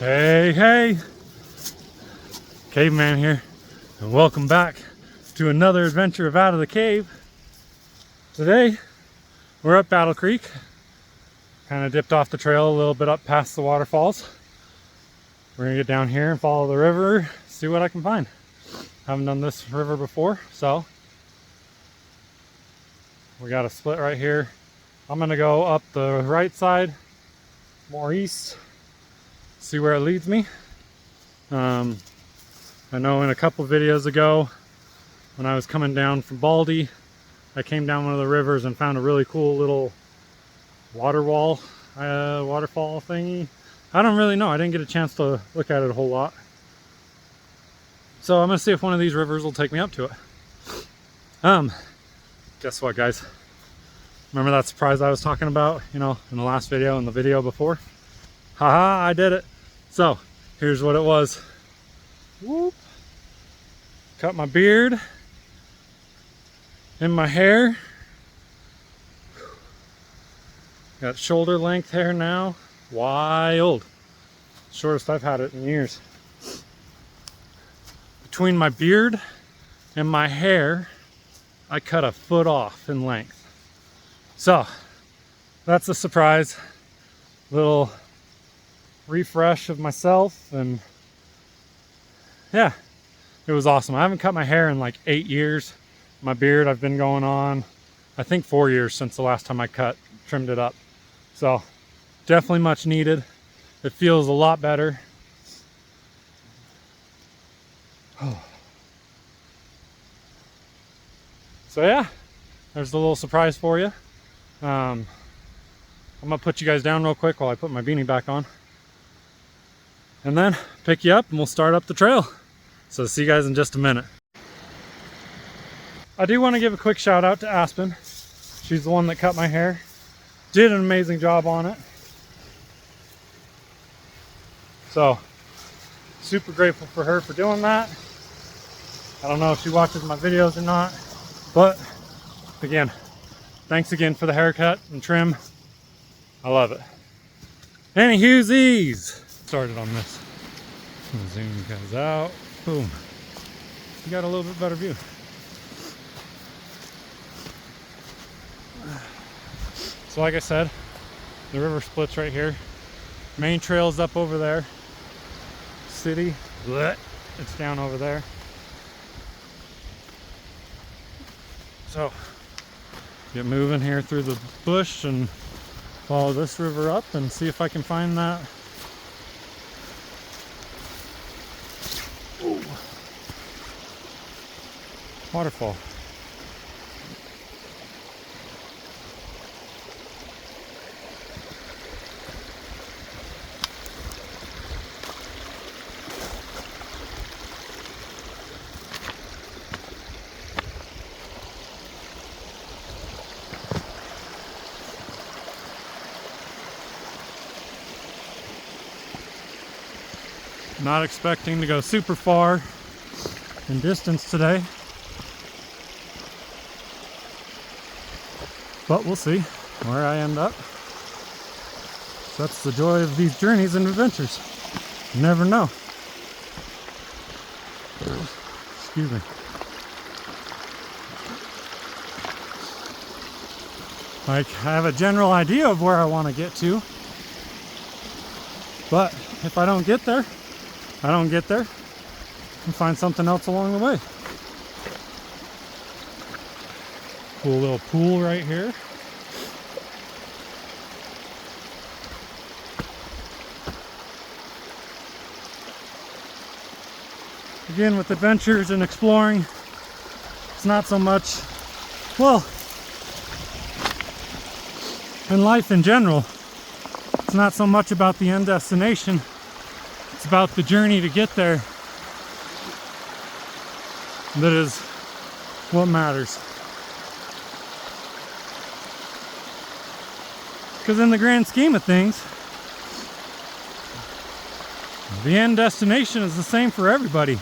Hey, hey! Caveman here, and welcome back to another adventure of Out of the Cave. Today, we're up Battle Creek. Kind of dipped off the trail a little bit up past the waterfalls. We're gonna get down here and follow the river, see what I can find. Haven't done this river before, so we got a split right here. I'm gonna go up the right side, more east, see where it leads me. I know in a couple videos ago when I was coming down from Baldy, I came down one of the rivers and found a really cool little waterfall thingy. I don't really know, I didn't get a chance to look at it a whole lot. So I'm gonna see if one of these rivers will take me up to it. Guess what, guys? Remember that surprise I was talking about, you know, in the last video and the video before? Haha, I did it. So here's what it was. Whoop. Cut my beard and my hair. Got shoulder length hair now. Wild. Shortest I've had it in years. Between my beard and my hair, I cut a foot off in length. So that's a surprise. Little refresh of myself, and yeah, it was awesome. I haven't cut my hair in like 8 years. My beard, I've been going on, I think 4 years since the last time I trimmed it up. So definitely much needed. It feels a lot better. So yeah, there's a little surprise for you. I'm gonna put you guys down real quick while I put my beanie back on, and then pick you up and we'll start up the trail. So see you guys in just a minute. I do want to give a quick shout out to Aspen. She's the one that cut my hair. Did an amazing job on it. So super grateful for her for doing that. I don't know if she watches my videos or not, but again, thanks again for the haircut and trim. I love it. Any Hughes started on this. Zoom you guys out. Boom. You got a little bit better view. So like I said, the river splits right here. Main trail's up over there. City, it's down over there. So get moving here through the bush and follow this river up and see if I can find that. Ooh. Waterfall. Not expecting to go super far in distance today, but we'll see where I end up. So that's the joy of these journeys and adventures. You never know. Excuse me. Like, I have a general idea of where I want to get to, but if I don't get there, I don't get there and find something else along the way. Cool little pool right here. Again, with adventures and exploring, it's not so much, well, in life in general, it's not so much about the end destination. It's about the journey to get there that is what matters. Because in the grand scheme of things, the end destination is the same for everybody.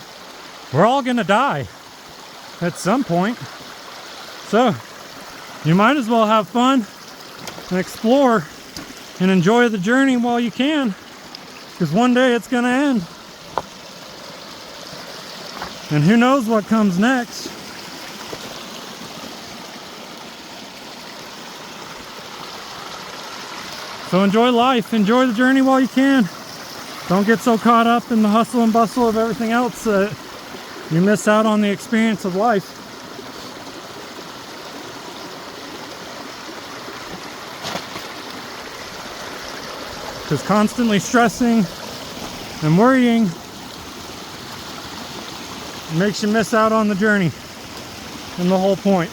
We're all gonna die at some point. So you might as well have fun and explore and enjoy the journey while you can. Because one day it's gonna end. And who knows what comes next. So enjoy life, enjoy the journey while you can. Don't get so caught up in the hustle and bustle of everything else that you miss out on the experience of life. Because constantly stressing and worrying makes you miss out on the journey and the whole point.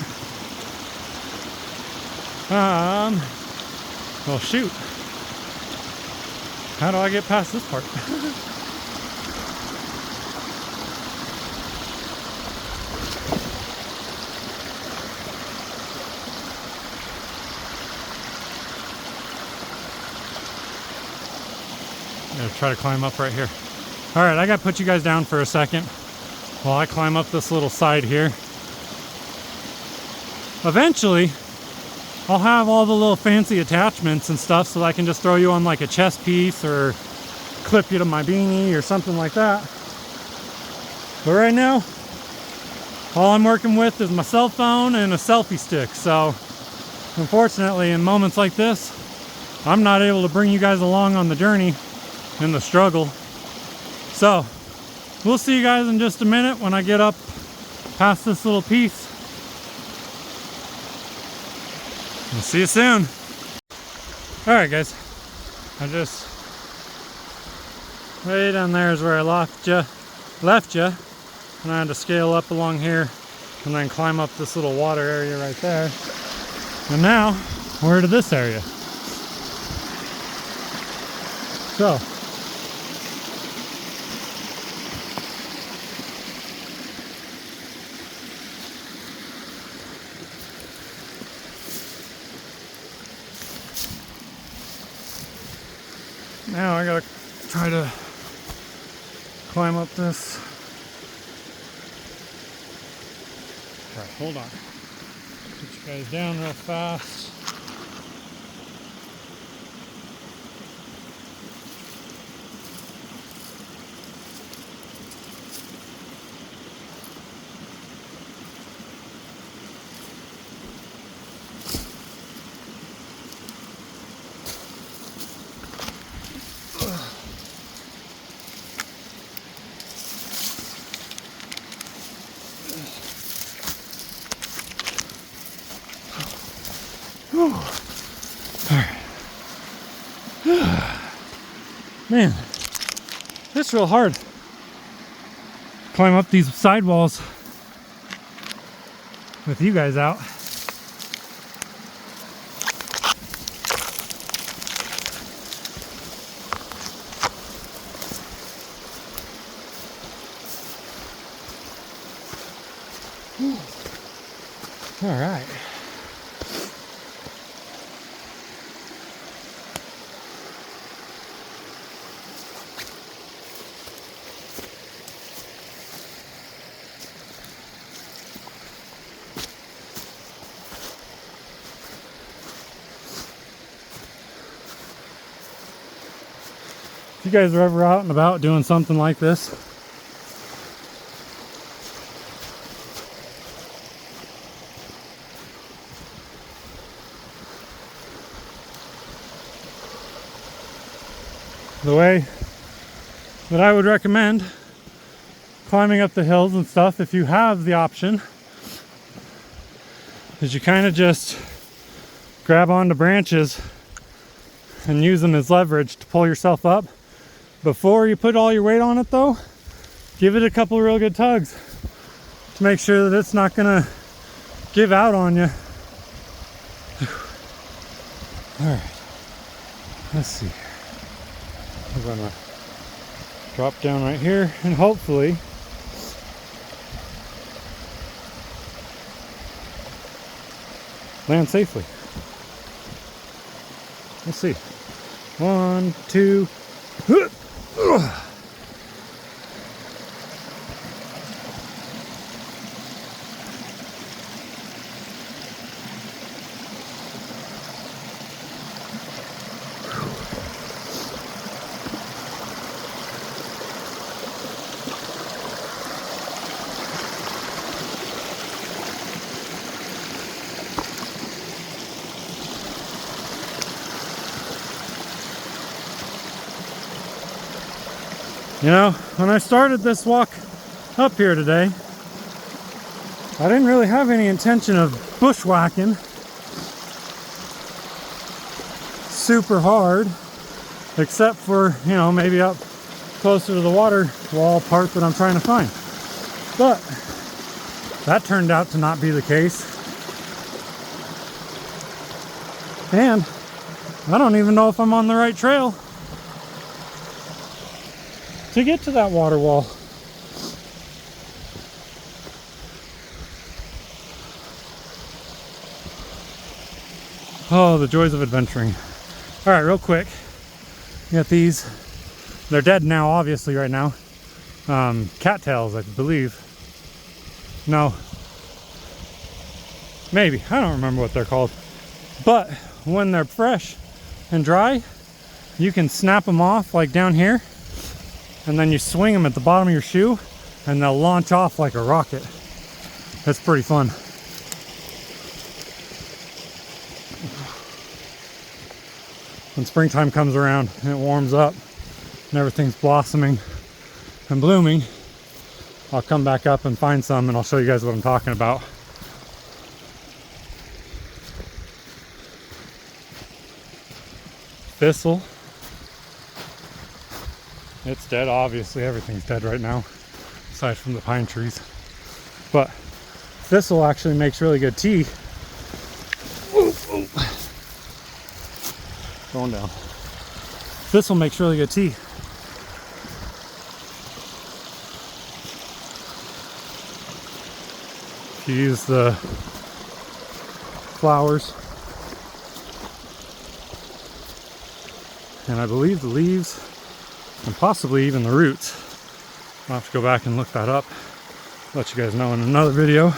Well, shoot. How do I get past this part? I'm gonna try to climb up right here. All right, I gotta put you guys down for a second while I climb up this little side here. Eventually, I'll have all the little fancy attachments and stuff so that I can just throw you on like a chest piece or clip you to my beanie or something like that. But right now, all I'm working with is my cell phone and a selfie stick. So unfortunately, in moments like this, I'm not able to bring you guys along on the journey and the struggle. So we'll see you guys in just a minute when I get up past this little piece. We'll see you soon. Alright guys, I just way down there is where I left you, and I had to scale up along here and then climb up this little water area right there. And now we're to this area. So now I gotta try to climb up this. All right, hold on. Put you guys down real fast. Man, it's real hard. Climb up these sidewalls with you guys out. All right. If you guys are ever out and about doing something like this, the way that I would recommend climbing up the hills and stuff, if you have the option, is you kind of just grab onto branches and use them as leverage to pull yourself up. Before you put all your weight on it though, give it a couple real good tugs to make sure that it's not gonna give out on you. All right, let's see. I'm gonna drop down right here and hopefully land safely. Let's see. 1, 2. You know, when I started this walk up here today, I didn't really have any intention of bushwhacking super hard, except for, you know, maybe up closer to the water wall part that I'm trying to find. But that turned out to not be the case. And I don't even know if I'm on the right trail to get to that water wall. Oh, the joys of adventuring. All right, real quick. You got these. They're dead now, obviously, right now. Cattails, I believe. No. Maybe. I don't remember what they're called. But when they're fresh and dry, you can snap them off like down here, and then you swing them at the bottom of your shoe, and they'll launch off like a rocket. That's pretty fun. When springtime comes around and it warms up and everything's blossoming and blooming, I'll come back up and find some, and I'll show you guys what I'm talking about. Thistle. It's dead, obviously. Everything's dead right now, aside from the pine trees. But thistle actually makes really good tea. Ooh, ooh. Going down. Thistle makes really good tea. If you use the flowers, and I believe the leaves, and possibly even the roots. I'll have to go back and look that up. Let you guys know in another video.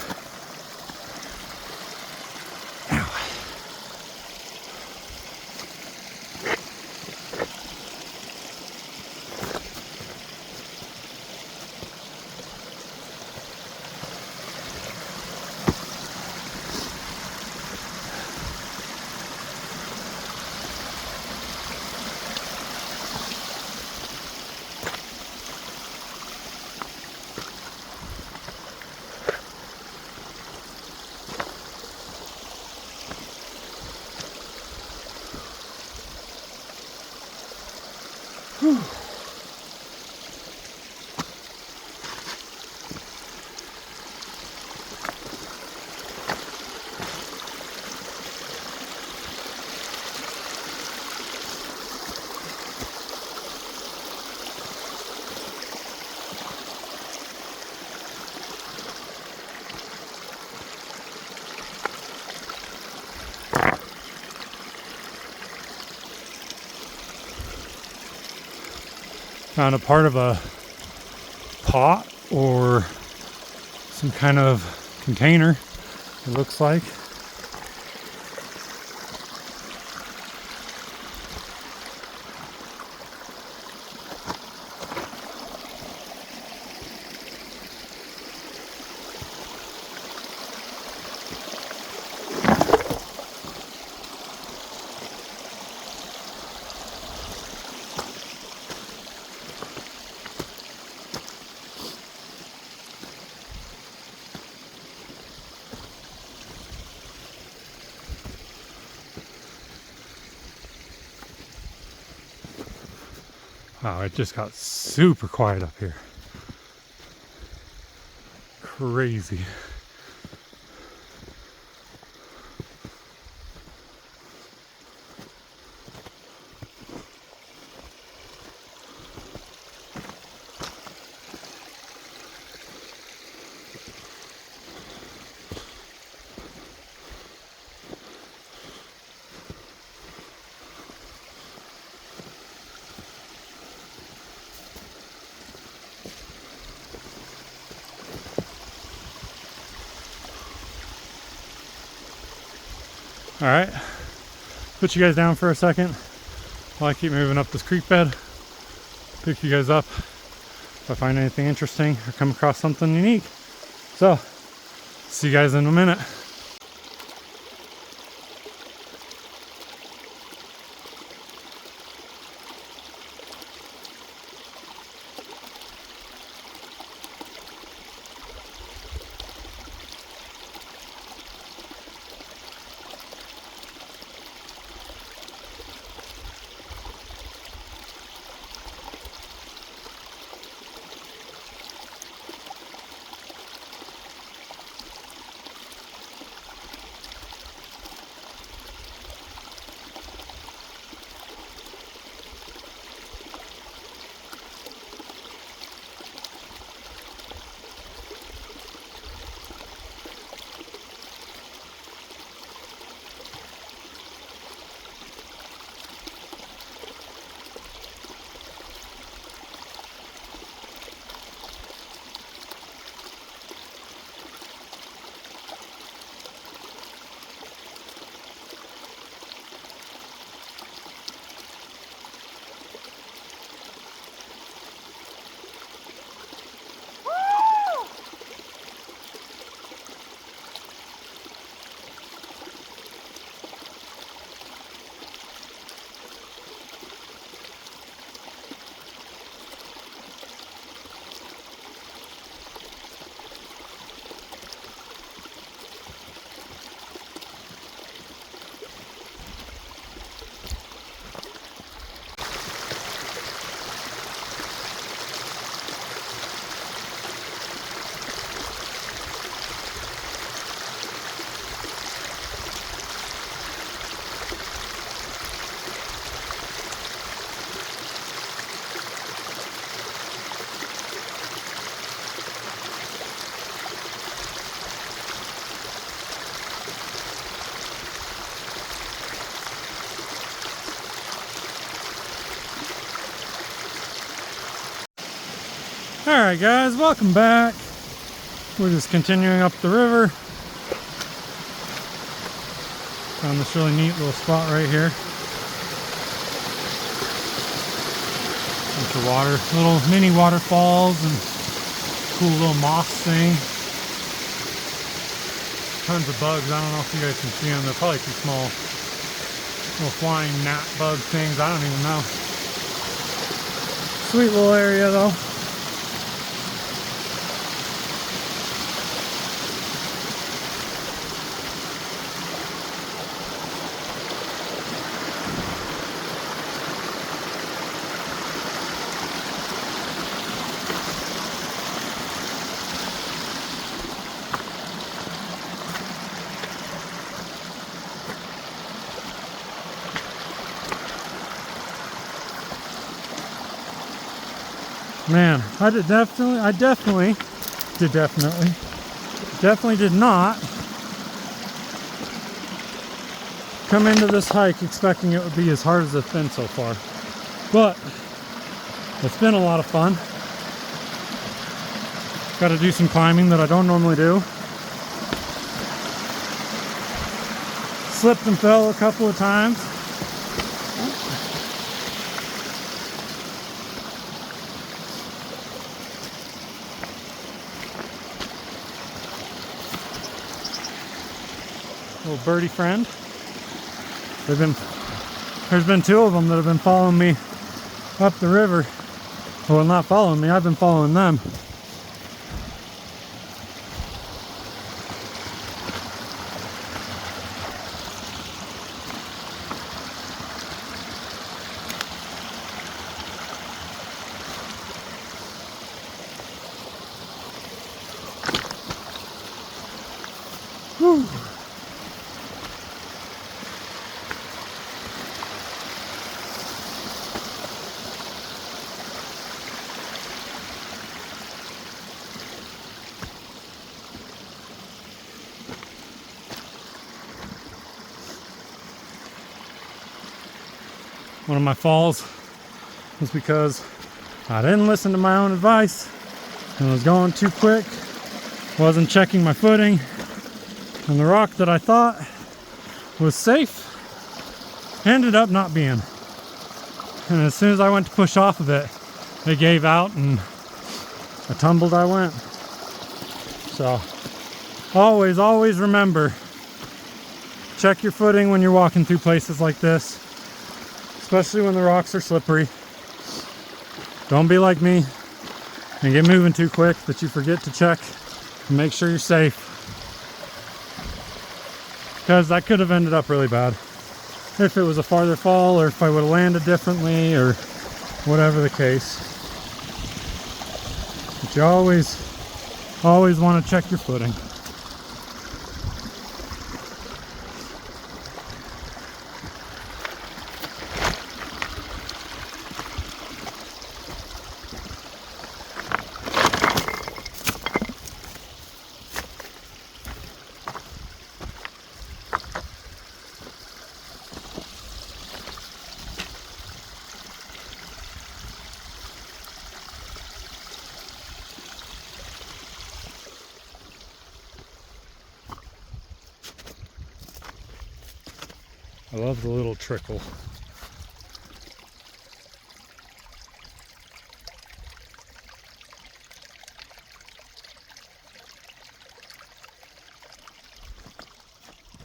Whew. Found a part of a pot or some kind of container, it looks like. Wow, it just got super quiet up here. Crazy. All right, put you guys down for a second while I keep moving up this creek bed. Pick you guys up if I find anything interesting or come across something unique. So, see you guys in a minute. Alright guys, welcome back. We're just continuing up the river. Found this really neat little spot right here. Bunch of water, little mini waterfalls and cool little moss thing. Tons of bugs. I don't know if you guys can see them. They're probably too small. Little flying gnat bug things. I don't even know. Sweet little area though. Man, I definitely did not come into this hike expecting it would be as hard as it's been so far. But it's been a lot of fun. Got to do some climbing that I don't normally do. Slipped and fell a couple of times. Little birdie friend. There's been two of them that have been following me up the river. Well, not following me, I've been following them. Whew. One of my falls was because I didn't listen to my own advice and was going too quick, wasn't checking my footing, and the rock that I thought was safe ended up not being. And as soon as I went to push off of it, it gave out and I tumbled I went. So always remember, check your footing when you're walking through places like this. Especially when the rocks are slippery. Don't be like me and get moving too quick that you forget to check and make sure you're safe. Because that could have ended up really bad. If it was a farther fall or if I would have landed differently or whatever the case. But you always want to check your footing. I love the little trickle.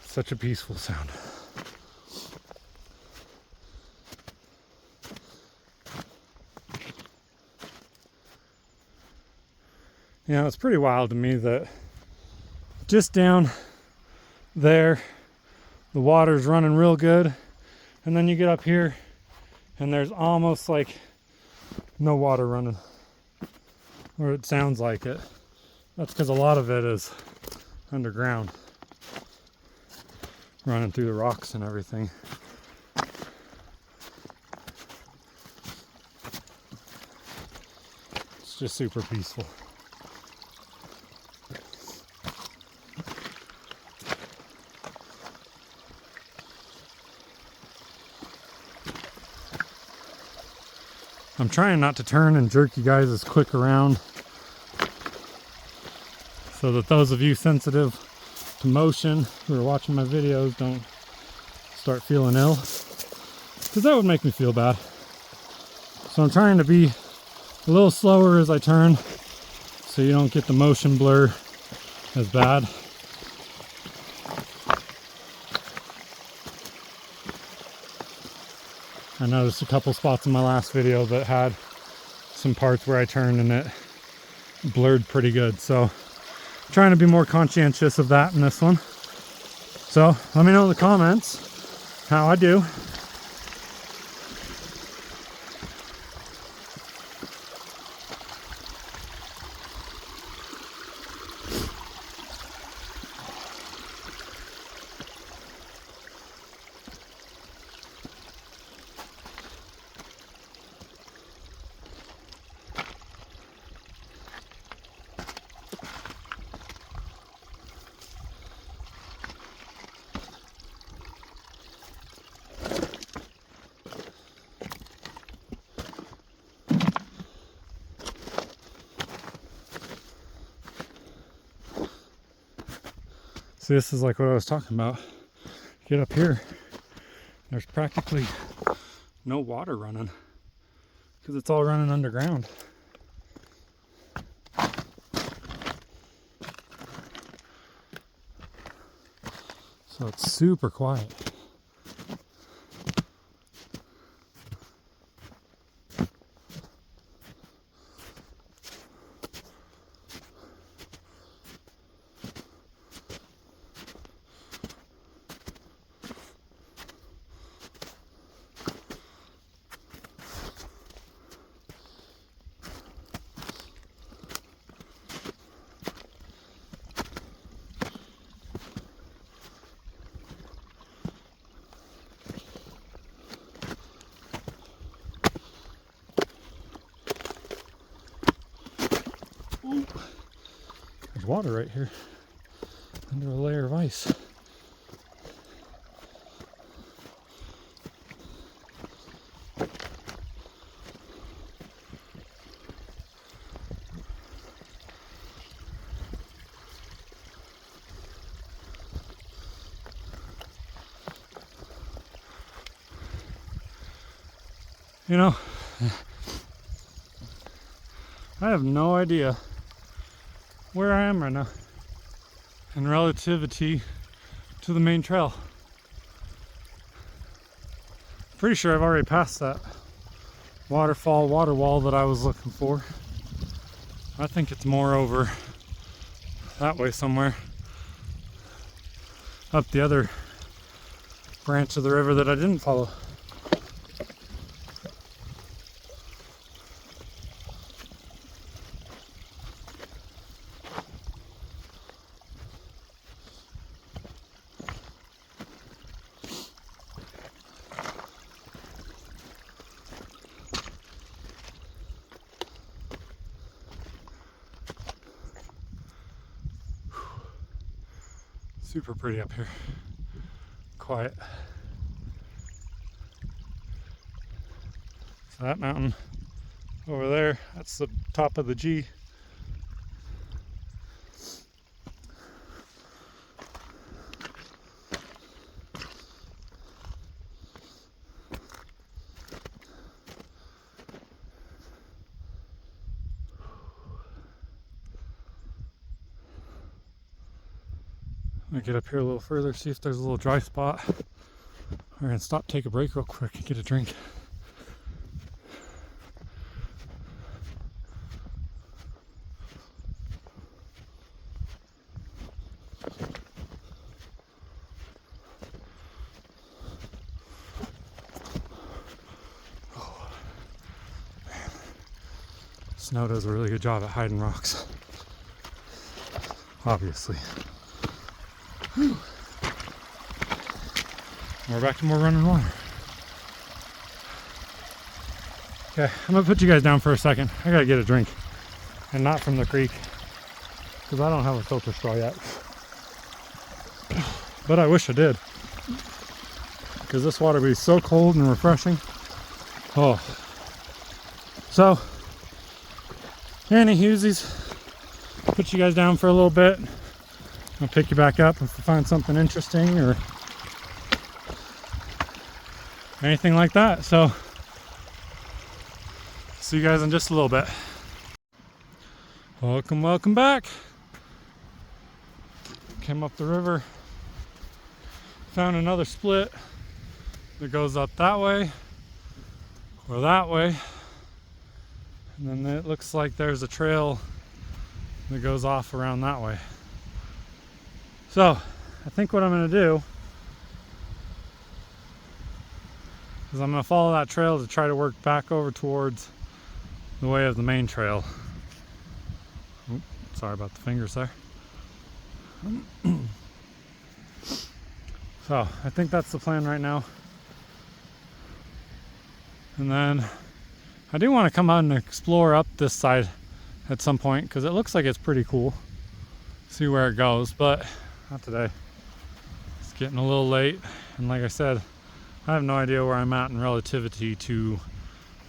Such a peaceful sound. You know, it's pretty wild to me that just down there the water's running real good, and then you get up here and there's almost like no water running, or it sounds like it. That's because a lot of it is underground, running through the rocks and everything. It's just super peaceful. I'm trying not to turn and jerk you guys as quick around so that those of you sensitive to motion who are watching my videos don't start feeling ill, because that would make me feel bad. So I'm trying to be a little slower as I turn so you don't get the motion blur as bad. I noticed a couple spots in my last video that had some parts where I turned and it blurred pretty good, so trying to be more conscientious of that in this one. So let me know in the comments how I do. See, this is like what I was talking about. Get up here, there's practically no water running because it's all running underground. So it's super quiet. Ooh, there's water right here under a layer of ice. You know, I have no idea where I am right now in relativity to the main trail. Pretty sure I've already passed that waterfall, water wall that I was looking for. I think it's more over that way somewhere, up the other branch of the river that I didn't follow. Super pretty up here. Quiet. So that mountain over there, that's the top of the G. I'm gonna get up here a little further, see if there's a little dry spot. We're gonna stop, take a break real quick and get a drink. Oh, man. Snow does a really good job at hiding rocks. Obviously. Whew. We're back to more running water. Okay, I'm gonna put you guys down for a second. I gotta get a drink, and not from the creek, because I don't have a filter straw yet. But I wish I did, because this water would be so cold and refreshing. Oh, so any Hugesies, put you guys down for a little bit. I'll pick you back up if we find something interesting or anything like that. So see you guys in just a little bit. Welcome back. Came up the river, found another split that goes up that way or that way, and then it looks like there's a trail that goes off around that way. So I think what I'm going to do is I'm going to follow that trail to try to work back over towards the way of the main trail. Oops, sorry about the fingers there. So I think that's the plan right now. And then I do want to come out and explore up this side at some point because it looks like it's pretty cool. See where it goes, but not today. It's getting a little late, and like I said, I have no idea where I'm at in relativity to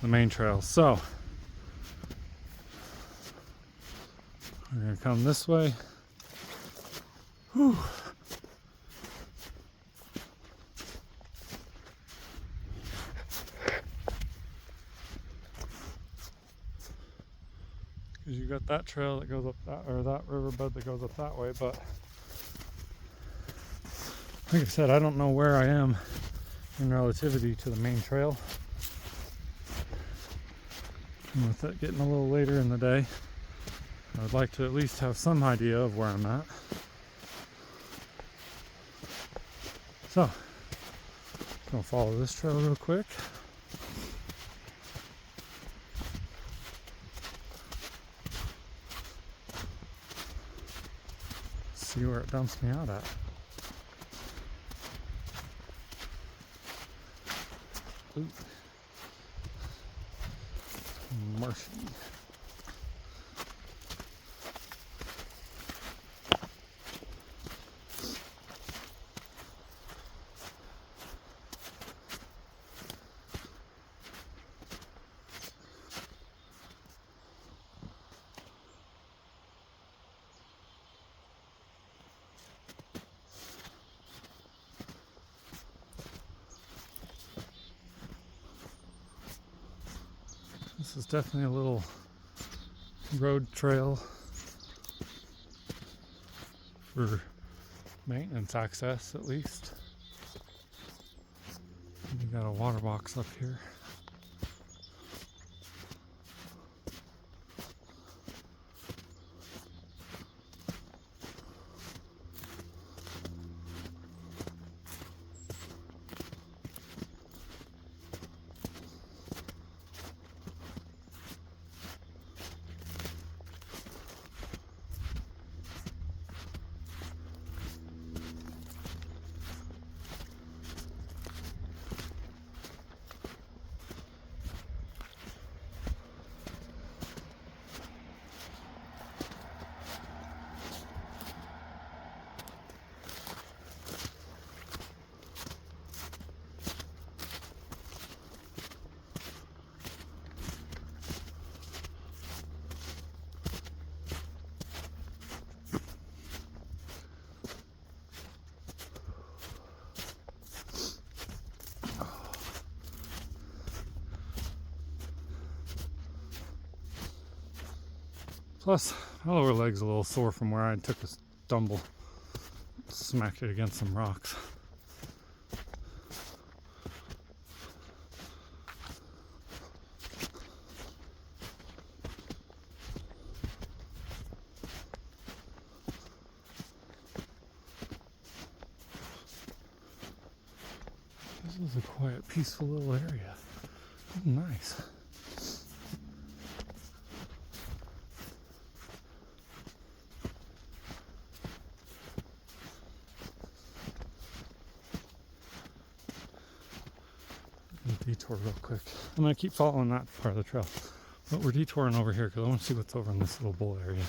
the main trail. So we're gonna come this way. Whew. Because you got that trail that goes up that, or that riverbed that goes up that way, but like I said, I don't know where I am in relativity to the main trail. And with it getting a little later in the day, I would like to at least have some idea of where I'm at. So, gonna follow this trail real quick. See where it dumps me out at. Ooh. Marshy. This is definitely a little road trail for maintenance access, at least. You got a water box up here. Plus, my lower leg's a little sore from where I took a stumble, smacked it against some rocks. This is a quiet, peaceful little area. Oh, nice. Detour real quick. I'm going to keep following that part of the trail, but we're detouring over here because I want to see what's over in this little bowl area.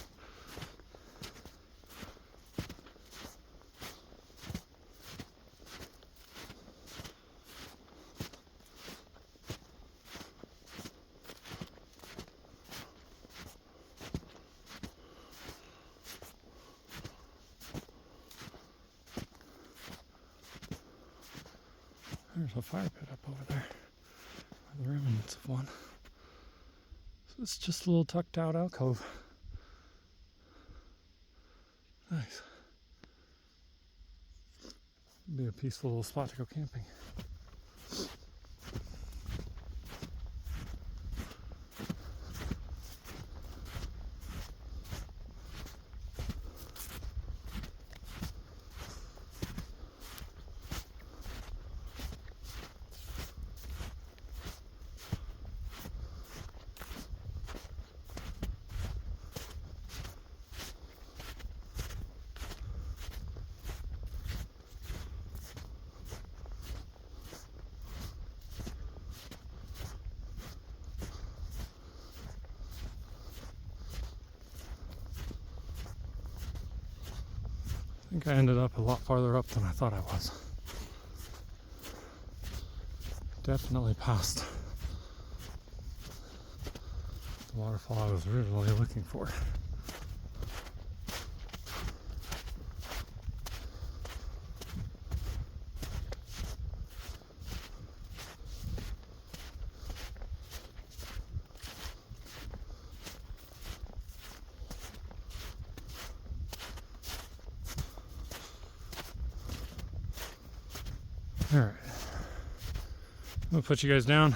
There's a fire pit up over there. The remnants of one. So it's just a little tucked out alcove. Nice. Be a peaceful little spot to go camping. I think I ended up a lot farther up than I thought I was. Definitely past the waterfall I was originally looking for. Alright, I'm going to put you guys down,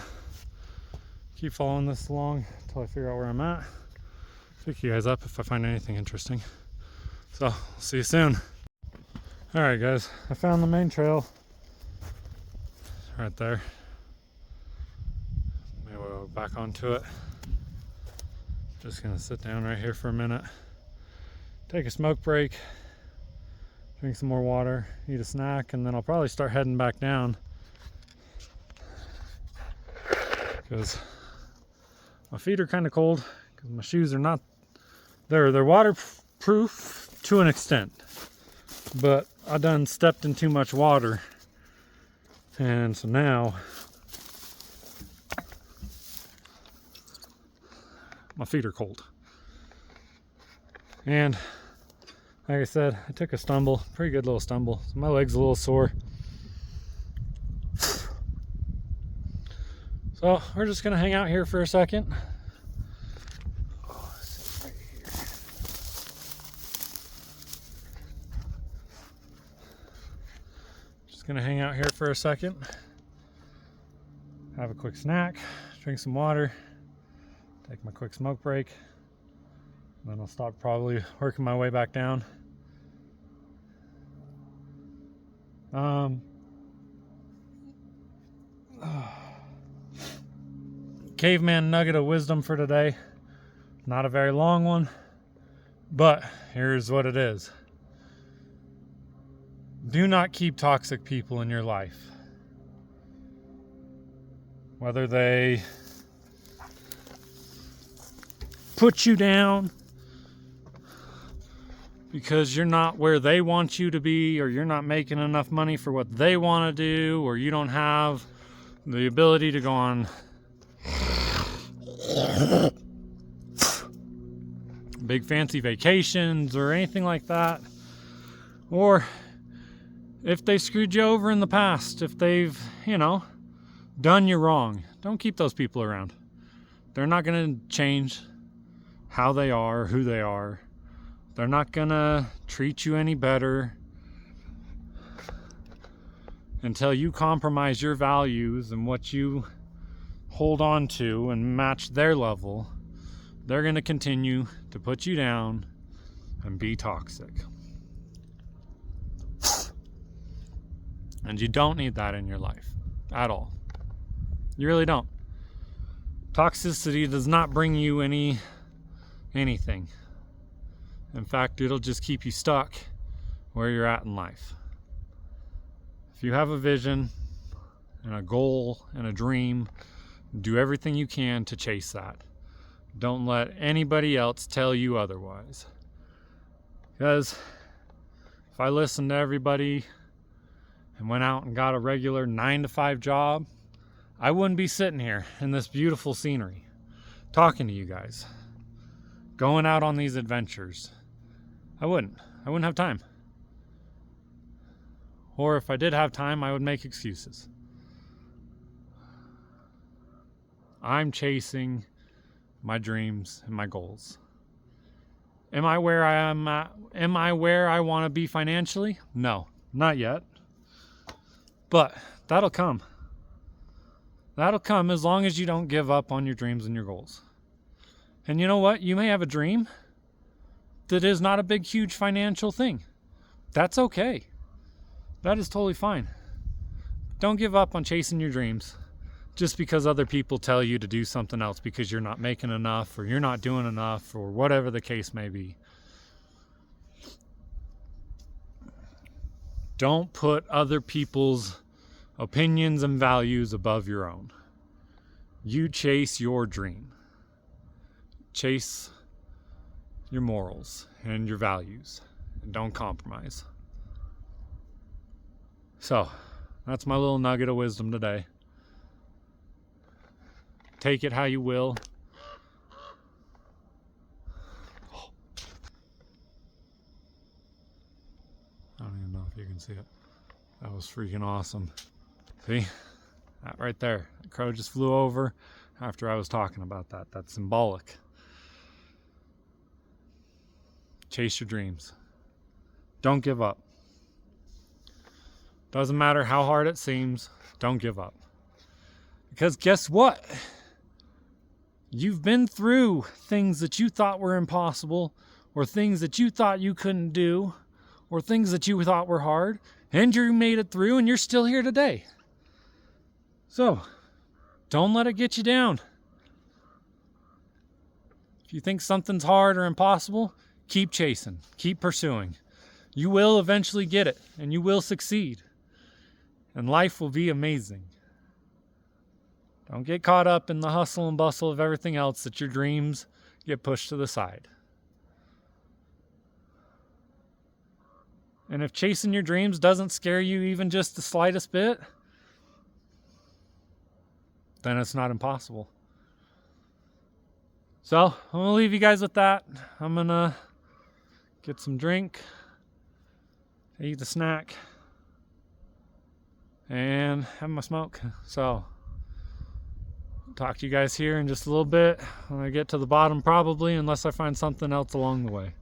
keep following this along until I figure out where I'm at. Pick you guys up if I find anything interesting. So, I'll see you soon. Alright guys, I found the main trail right there. Maybe we'll go back onto it. Just going to sit down right here for a minute, take a smoke break, drink some more water, eat a snack, and then I'll probably start heading back down because my feet are kind of cold because my shoes are not, they're waterproof to an extent, but I done stepped in too much water, and so now my feet are cold. And like I said, I took a stumble, pretty good little stumble. So my leg's a little sore. So we're just gonna hang out here for a second. Oh, this is right here. Just gonna hang out here for a second. Have a quick snack, drink some water, take my quick smoke break. Then I'll start probably working my way back down. Caveman nugget of wisdom for today. Not a very long one, but here's what it is. Do not keep toxic people in your life. Whether they put you down because you're not where they want you to be, or you're not making enough money for what they want to do, or you don't have the ability to go on big fancy vacations or anything like that, or if they screwed you over in the past, if they've, done you wrong, don't keep those people around. They're not going to change how they are, who they are. They're not gonna treat you any better until you compromise your values and what you hold on to and match their level. They're gonna continue to put you down and be toxic. And you don't need that in your life at all. You really don't. Toxicity does not bring you anything. In fact, it'll just keep you stuck where you're at in life. If you have a vision and a goal and a dream, do everything you can to chase that. Don't let anybody else tell you otherwise. Because if I listened to everybody and went out and got a regular 9-to-5 job, I wouldn't be sitting here in this beautiful scenery talking to you guys, going out on these adventures. I wouldn't have time. Or if I did have time, I would make excuses. I'm chasing my dreams and my goals. Am I where I am at? Am I where I want to be financially? No, not yet. But that'll come. That'll come as long as you don't give up on your dreams and your goals. And you know what? You may have a dream that is not a big, huge financial thing. That's okay. That is totally fine. Don't give up on chasing your dreams just because other people tell you to do something else because you're not making enough or you're not doing enough or whatever the case may be. Don't put other people's opinions and values above your own. You chase your dream. Chase your morals and your values and don't compromise. So, that's my little nugget of wisdom today. Take it how you will. I don't even know if you can see it. That was freaking awesome. See? That right there. The crow just flew over after I was talking about that. That's symbolic. Chase your dreams. Don't give up. Doesn't matter how hard it seems. Don't give up. Because guess what? You've been through things that you thought were impossible, or things that you thought you couldn't do, or things that you thought were hard, and you made it through and you're still here today. So, don't let it get you down. If you think something's hard or impossible, keep chasing, keep pursuing. You will eventually get it, and you will succeed. And life will be amazing. Don't get caught up in the hustle and bustle of everything else that your dreams get pushed to the side. And if chasing your dreams doesn't scare you even just the slightest bit, then it's not impossible. So, I'm going to leave you guys with that. I'm going to get some drink, eat the snack, and have my smoke. So, talk to you guys here in just a little bit when I get to the bottom, probably, unless I find something else along the way.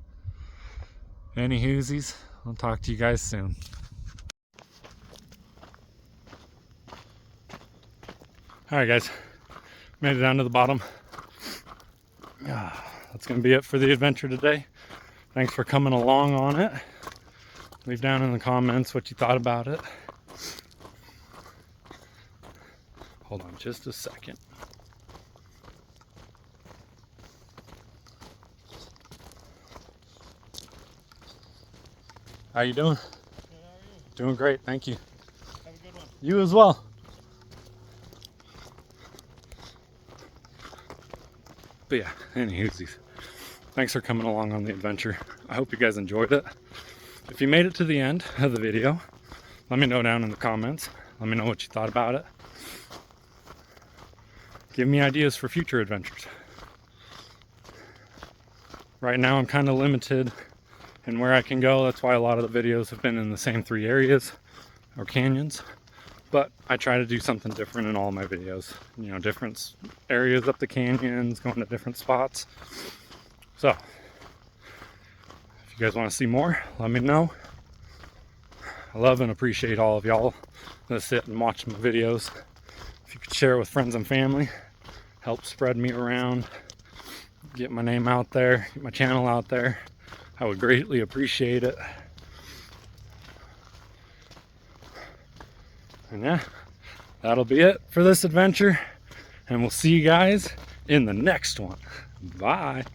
Any hoozies, I'll talk to you guys soon. Alright guys, made it down to the bottom. That's going to be it for the adventure today. Thanks for coming along on it. Leave down in the comments what you thought about it. Hold on just a second. How you doing? Good, how are you? Doing great, thank you. Have a good one. You as well. But yeah, anyways, thanks for coming along on the adventure. I hope you guys enjoyed it. If you made it to the end of the video, let me know down in the comments. Let me know what you thought about it. Give me ideas for future adventures. Right now I'm kind of limited in where I can go. That's why a lot of the videos have been in the same 3 areas or canyons. But I try to do something different in all my videos. You know, different areas up the canyons, going to different spots. So, if you guys want to see more, let me know. I love and appreciate all of y'all that sit and watch my videos. If you could share it with friends and family, help spread me around, get my name out there, get my channel out there, I would greatly appreciate it. And yeah, that'll be it for this adventure. And we'll see you guys in the next one. Bye.